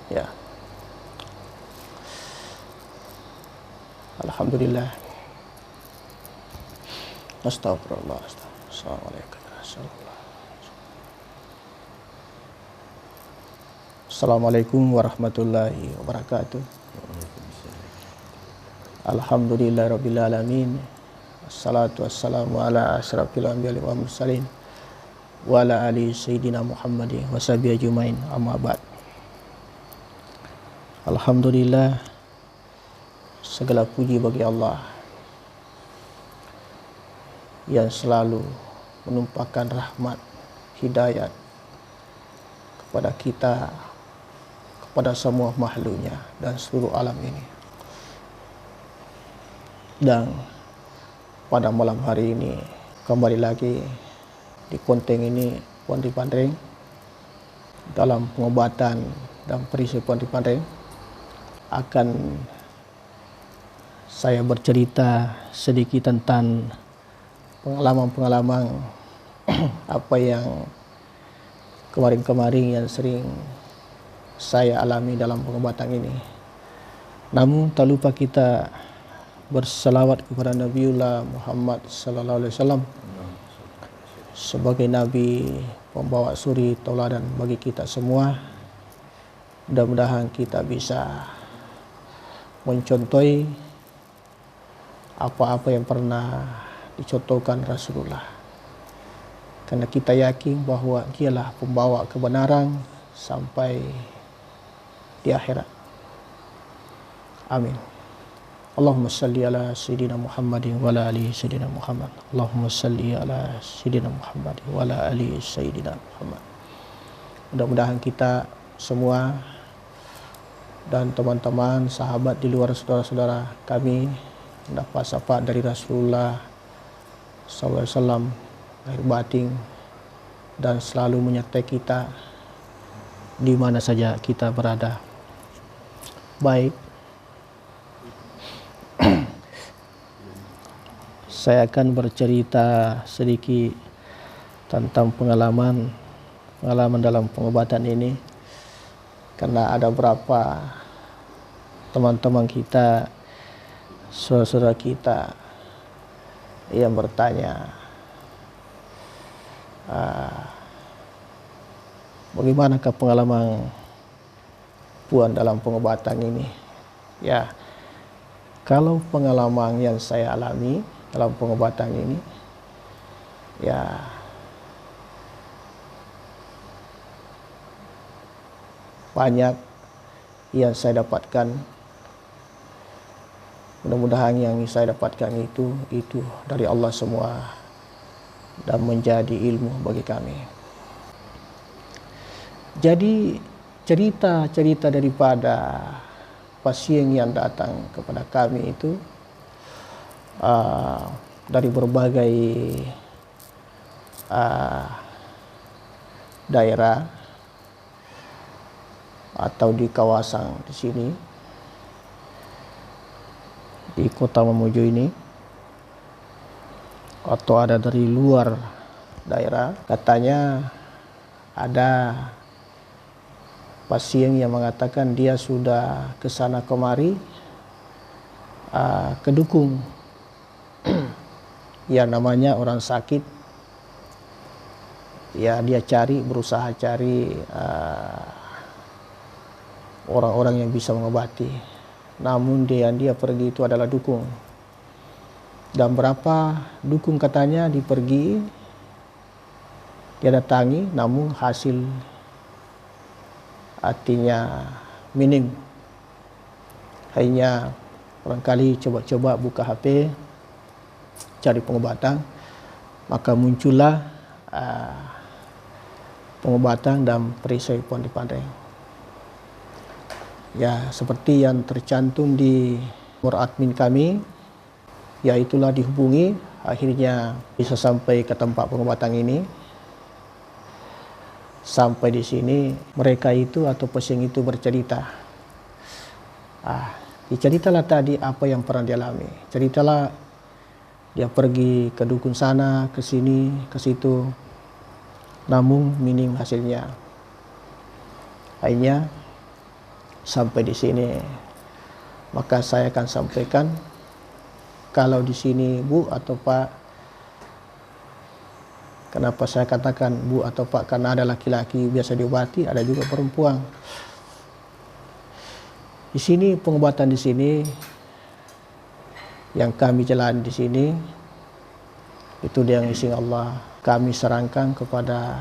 Ya, alhamdulillah. Astagfirullah. Assalamualaikum warahmatullahi. Assalamualaikum warahmatullahi wabarakatuh. Alhamdulillahirabbil alamin. Assalatu wassalamu ala asyrafil anbiya'i wal mursalin wa ala ali sayyidina Muhammadin wa sahbihi ajmain. Amma ba'd. Alhamdulillah, segala puji bagi Allah yang selalu menumpahkan rahmat, hidayat kepada kita, kepada semua makhluknya dan seluruh alam ini. Dan pada malam hari ini kembali lagi di konten ini Puan Dipandring dalam pengobatan dan perisi Puan Dipandring akan saya bercerita sedikit tentang pengalaman-pengalaman apa yang kemarin-kemarin yang sering saya alami dalam pengobatan ini. Namun tak lupa kita berselawat kepada Nabiullah Muhammad sallallahu alaihi wasallam sebagai nabi pembawa suri tauladan bagi kita semua. Mudah-mudahan kita bisa mencontohi apa-apa yang pernah dicontohkan Rasulullah, karena kita yakin bahwa dialah pembawa kebenaran sampai di akhirat. Amin. Allahumma salli ala sayyidina Muhammadin wa ala ali sayyidina Muhammad. Allahumma salli ala sayyidina Muhammadin wa ala ali sayyidina Muhammad. Mudah-mudahan kita semua dan teman-teman sahabat di luar saudara-saudara kami mendapat syafaat dari Rasulullah SAW lahir batin dan selalu menyertai kita di mana saja kita berada. Baik, saya akan bercerita sedikit tentang pengalaman dalam pengobatan ini, karena ada beberapa teman-teman kita, saudara-saudara kita yang bertanya bagaimanakah pengalaman Puan dalam pengobatan ini. Ya, kalau pengalaman yang saya alami dalam pengobatan ini, ya banyak yang saya dapatkan. Mudah-mudahan yang saya dapatkan itu dari Allah semua dan menjadi ilmu bagi kami. Jadi cerita-cerita daripada pasien yang datang kepada kami itu dari berbagai daerah atau di kawasan di sini, di kota Mamuju ini, atau ada dari luar daerah. Katanya ada pasien yang mengatakan dia sudah ke sana kemari ke dukun ya, namanya orang sakit ya, dia berusaha cari orang-orang yang bisa mengobati, namun dia pergi itu adalah dukun. Dan berapa dukun katanya dia datangi, namun hasil artinya minim. Hanya barangkali coba-coba buka HP cari pengobatan, maka muncullah pengobatan dan perisai Puan Dipandring. Ya, seperti yang tercantum di nomor admin kami, yaitulah dihubungi, akhirnya bisa sampai ke tempat pengobatan ini. Sampai di sini mereka itu atau pasien itu bercerita. Diceritalah tadi apa yang pernah dialami. Ceritalah dia pergi ke dukun sana, ke sini, ke situ, namun minim hasilnya. Akhirnya sampai di sini. Maka saya akan sampaikan, kalau di sini Bu atau Pak, kenapa saya katakan Bu atau Pak? Karena ada laki-laki biasa diobati, ada juga perempuan. Di sini pengobatan di sini yang kami jalani di sini itu dengan izin Allah. Kami sarankan kepada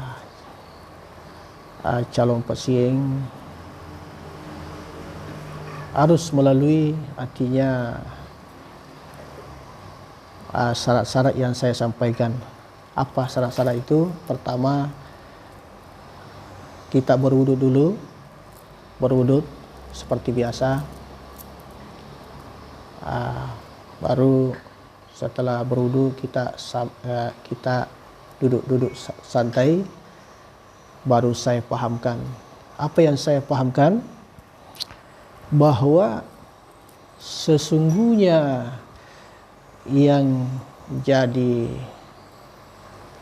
calon pasien harus melalui, artinya syarat-syarat yang saya sampaikan. Apa syarat-syarat itu? Pertama, kita berwudu dulu, berwudu seperti biasa. Baru setelah berwudu kita duduk santai. Baru saya pahamkan. Apa yang saya pahamkan? Bahwa sesungguhnya yang jadi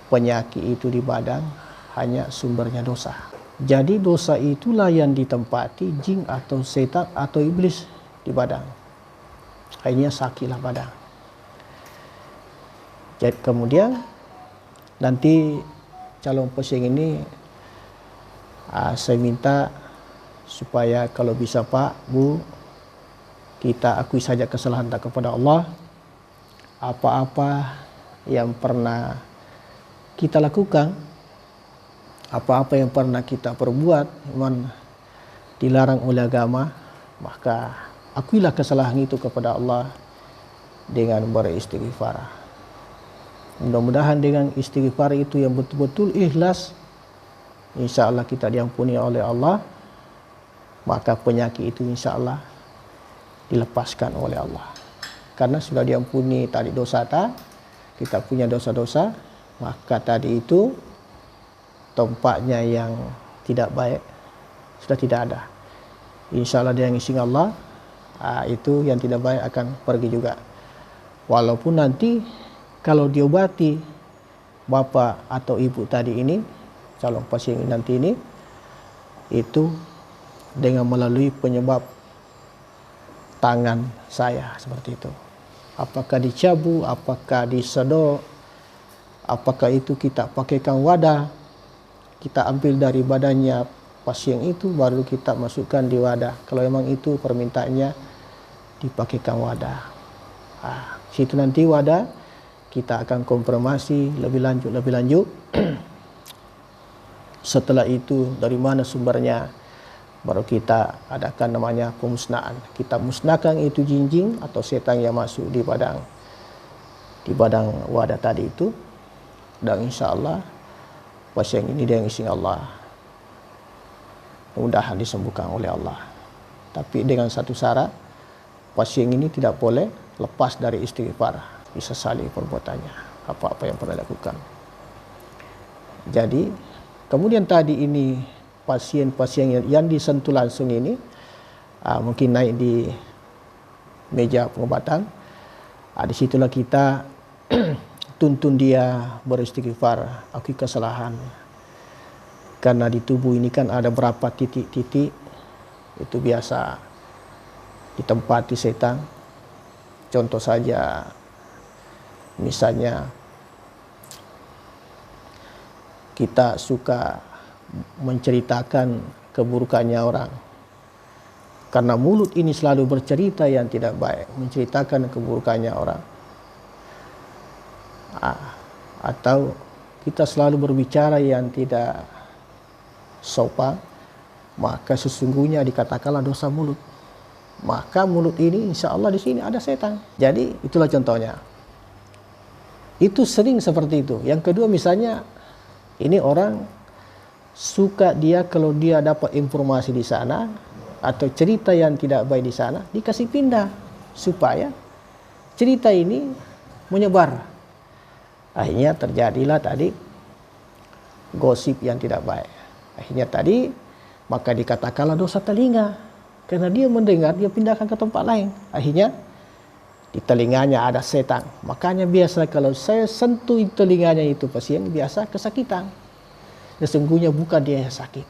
penyakit itu di badan hanya sumbernya dosa. Jadi dosa itulah yang ditempati jin atau setan atau iblis di badan. Akhirnya sakitlah badan. Jadi kemudian nanti calon pasien ini saya minta supaya kalau bisa Pak, Bu, kita akui saja kesalahan kita kepada Allah. Apa-apa yang pernah kita lakukan, apa-apa yang pernah kita perbuat memang dilarang oleh agama, maka akuilah kesalahan itu kepada Allah dengan beristighfar. Mudah-mudahan dengan istighfar itu yang betul-betul ikhlas, insya Allah kita diampuni oleh Allah, maka penyakit itu insya Allah dilepaskan oleh Allah. Karena sudah diampuni tadi dosa kita punya dosa-dosa, maka tadi itu tempatnya yang tidak baik sudah tidak ada. Insya Allah dengan izin Allah, itu yang tidak baik akan pergi juga. Walaupun nanti kalau diobati bapak atau ibu tadi ini, calon pasien nanti ini, itu dengan melalui penyebab tangan saya seperti itu. Apakah dicabu, apakah disedot, apakah itu kita pakaikan wadah, kita ambil dari badannya pasien itu baru kita masukkan di wadah. Kalau memang itu permintaannya dipakaikan wadah. Situ nanti wadah kita akan konfirmasi lebih lanjut. Setelah itu dari mana sumbernya, baru kita adakan namanya pemusnahan. Kita musnahkan itu jin-jin atau setan yang masuk di badang wadah tadi itu, dan insya Allah pasien ini dengan izin Allah mudah disembuhkan oleh Allah. Tapi dengan satu syarat, pasien ini tidak boleh lepas dari istighfar, disesali perbuatannya apa-apa yang pernah lakukan. Jadi kemudian tadi ini pasien-pasien yang disentuh langsung ini mungkin naik di meja pengobatan. Disitulah kita tuntun dia beristighfar, akui kesalahan. Karena di tubuh ini kan ada berapa titik-titik, itu biasa ditempati setan. Contoh saja, misalnya kita suka menceritakan keburukannya orang. Karena mulut ini selalu bercerita yang tidak baik, menceritakan keburukannya orang. Atau kita selalu berbicara yang tidak sopan, maka sesungguhnya dikatakanlah dosa mulut. Maka mulut ini insya Allah di sini ada setan. Jadi itulah contohnya. Itu sering seperti itu. Yang kedua misalnya, ini orang suka dia kalau dia dapat informasi di sana atau cerita yang tidak baik di sana, dikasih pindah supaya cerita ini menyebar. Akhirnya terjadilah tadi gosip yang tidak baik. Akhirnya tadi maka dikatakanlah dosa telinga, karena dia mendengar, dia pindahkan ke tempat lain. Akhirnya di telinganya ada setan. Makanya biasa kalau saya sentuh telinganya itu pasien biasa kesakitan. Sesungguhnya bukan dia yang sakit.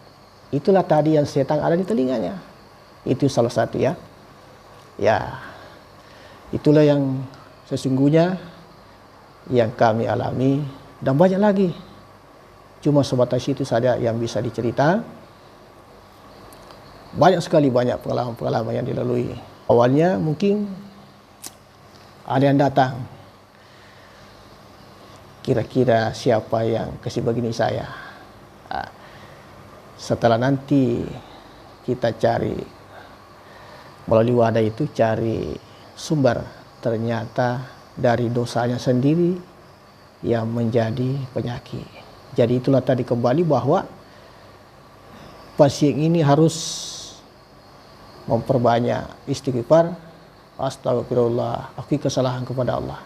Itulah tadi yang setan ada di telinganya. Itu salah satu ya. Ya, itulah yang sesungguhnya yang kami alami, dan banyak lagi. Cuma sebatas itu saja yang bisa dicerita. Banyak sekali pengalaman-pengalaman yang dilalui. Awalnya mungkin ada yang datang, kira-kira siapa yang kasih begini saya. Setelah nanti kita cari melalui wadah itu, cari sumber, ternyata dari dosanya sendiri yang menjadi penyakit. Jadi itulah tadi kembali bahwa pasien ini harus memperbanyak istighfar, astagfirullah, akui kesalahan kepada Allah.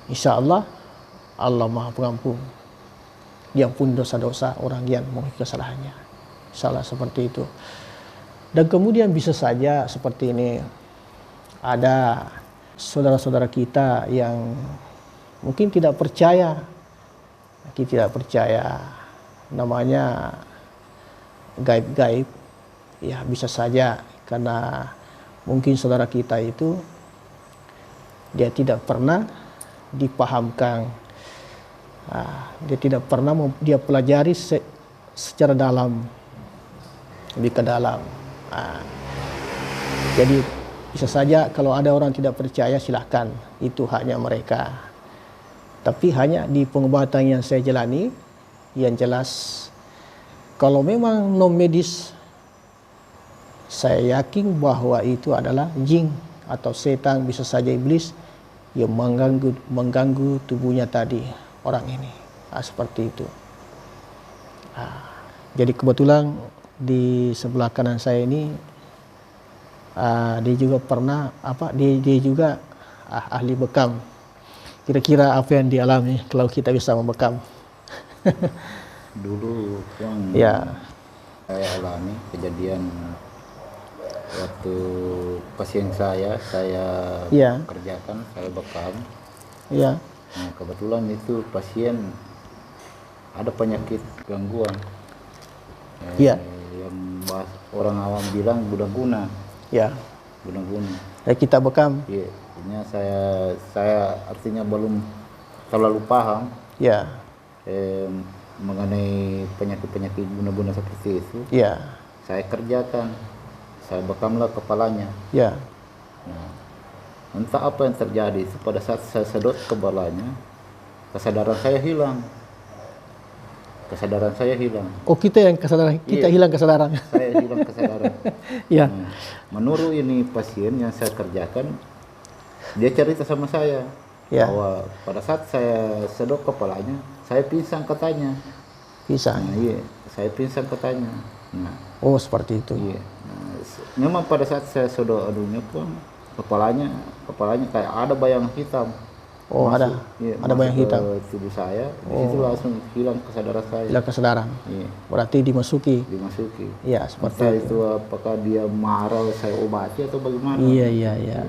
Insya Allah, Allah Maha Pengampun, diampuni dosa-dosa orang yang mengakui kesalahannya. Salah seperti itu. Dan kemudian bisa saja seperti ini, ada saudara-saudara kita yang mungkin tidak percaya, namanya gaib-gaib. Ya, bisa saja karena mungkin saudara kita itu dia tidak pernah dipahamkan, dia tidak pernah dia pelajari secara dalam, lebih ke dalam. Jadi bisa saja kalau ada orang tidak percaya, silahkan, itu haknya mereka. Tapi hanya di pengobatan yang saya jalani, yang jelas kalau memang non medis, saya yakin bahwa itu adalah jin atau setan, bisa saja iblis yang mengganggu tubuhnya tadi orang ini. Seperti itu. Jadi kebetulan di sebelah kanan saya ini dia juga pernah dia juga ahli bekam. Kira-kira apa yang dialami kalau kita bisa membekam? Dulu yang saya alami kejadian waktu pasien saya kerjakan, saya bekam. Nah, kebetulan itu pasien ada penyakit gangguan. Yang orang awam bilang budak guna. Budak guna. Kita bekam. Ini saya artinya belum terlalu paham. Mengenai penyakit guna-guna seperti itu. Saya kerjakan. Saya bekamlah kepalanya. Nah, entah apa yang terjadi, pada saat saya sedot kepalanya, kesadaran saya hilang. Oh, kita yang kesadaran, hilang kesadaran. Saya hilang kesadaran. Menurut ini pasien yang saya kerjakan, dia cerita sama saya bahwa pada saat saya sedot kepalanya, saya pingsan katanya. Saya pingsan katanya. Oh, seperti itu. Memang pada saat saya sedot adunya pun kepalanya kayak ada bayang hitam. Oh, ada bayang hitam tubuh saya. Di situ langsung hilang kesadaran saya. Hilang kesadaran. Berarti dimasuki. Ya, seperti itu. Apakah dia marah saya obati atau bagaimana? Iya.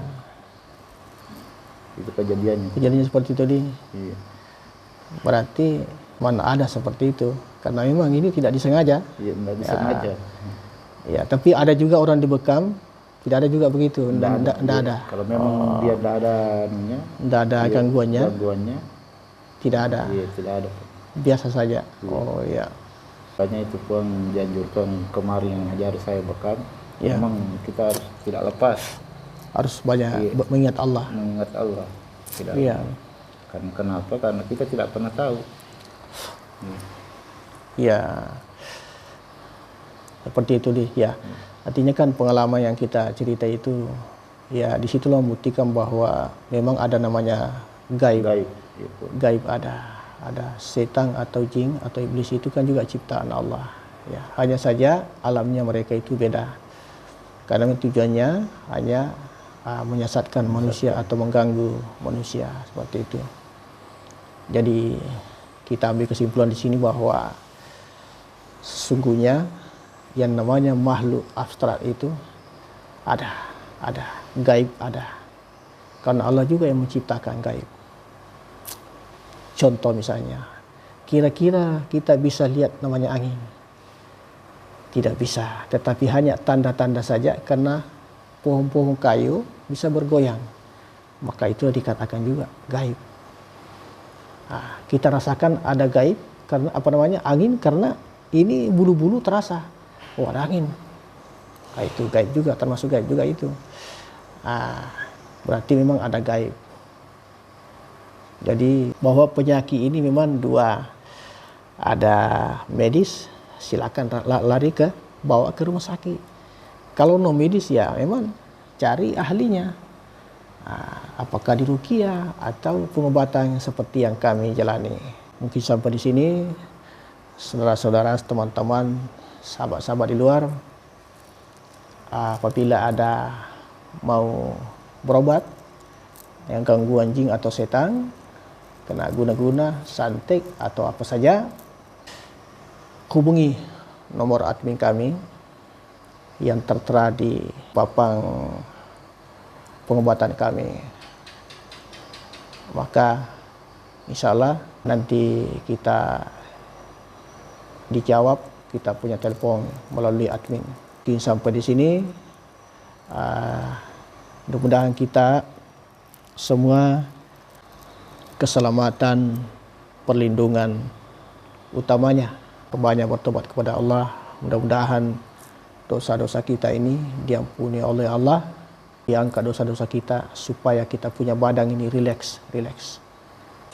Itu kejadiannya. Kejadiannya seperti itu, Berarti mana ada seperti itu? Karena memang ini tidak disengaja. Tidak disengaja. Tapi ada juga orang dibekam. Tidak ada juga begitu, tidak ada. Kalau memang dia tidak ada tidak ada gangguannya, tidak ada. Tidak ada. Biasa saja. Oh iya. Makanya itu pun dianjurkan kemarin yang ajar saya bekam. Memang kita harus tidak lepas. Harus banyak mengingat Allah. Mengingat Allah. Tidak. Karena kenapa? Karena kita tidak pernah tahu. Seperti itu Artinya kan pengalaman yang kita cerita itu, disitulah membuktikan bahwa memang ada namanya gaib. Gaib ada setan atau jin atau iblis, itu kan juga ciptaan Allah. Hanya saja alamnya mereka itu beda. Karena tujuannya hanya menyesatkan manusia atau mengganggu manusia, seperti itu. Jadi kita ambil kesimpulan di sini bahwa sesungguhnya yang namanya makhluk abstrak itu ada gaib ada. Karena Allah juga yang menciptakan gaib. Contoh misalnya, kira-kira kita bisa lihat namanya angin. tidak bisa, tetapi hanya tanda-tanda saja karena pohon-pohon kayu bisa bergoyang, maka itu dikatakan juga gaib. Nah, kita rasakan ada gaib karena angin, karena ini bulu-bulu terasa, oh ada angin. Nah, itu gaib juga, termasuk gaib juga itu. Nah, berarti memang ada gaib. Jadi bahwa penyakit ini memang dua, ada medis, silakan lari bawa ke rumah sakit. Kalau non medis ya memang cari ahlinya. Nah, apakah di ruqyah atau pengobatan seperti yang kami jalani. Mungkin sampai di sini, saudara-saudara, teman-teman, sahabat-sahabat di luar, apabila ada mau berobat yang gangguan jin atau setan, kena guna-guna, santet atau apa saja, hubungi nomor admin kami yang tertera di papan pengobatan kami. Maka insya Allah nanti kita dijawab, kita punya telepon melalui admin. Sampai di sini, mudah-mudahan kita semua keselamatan, perlindungan, utamanya banyak bertobat kepada Allah. Mudah-mudahan dosa-dosa kita ini diampuni oleh Allah, diangkat dosa-dosa kita supaya kita punya badan ini rileks.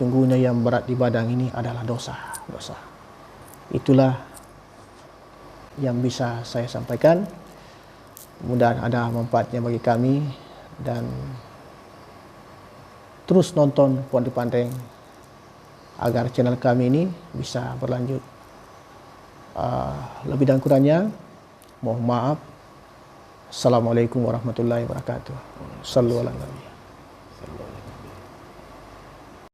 Sungguhnya yang berat di badan ini adalah dosa. Itulah yang bisa saya sampaikan. Mudah-mudahan ada manfaatnya bagi kami, dan terus nonton Pondok Panteng agar channel kami ini bisa berlanjut. Lebih dan kurangnya mohon maaf. Assalamualaikum warahmatullahi wabarakatuh. Sallu ala nabi.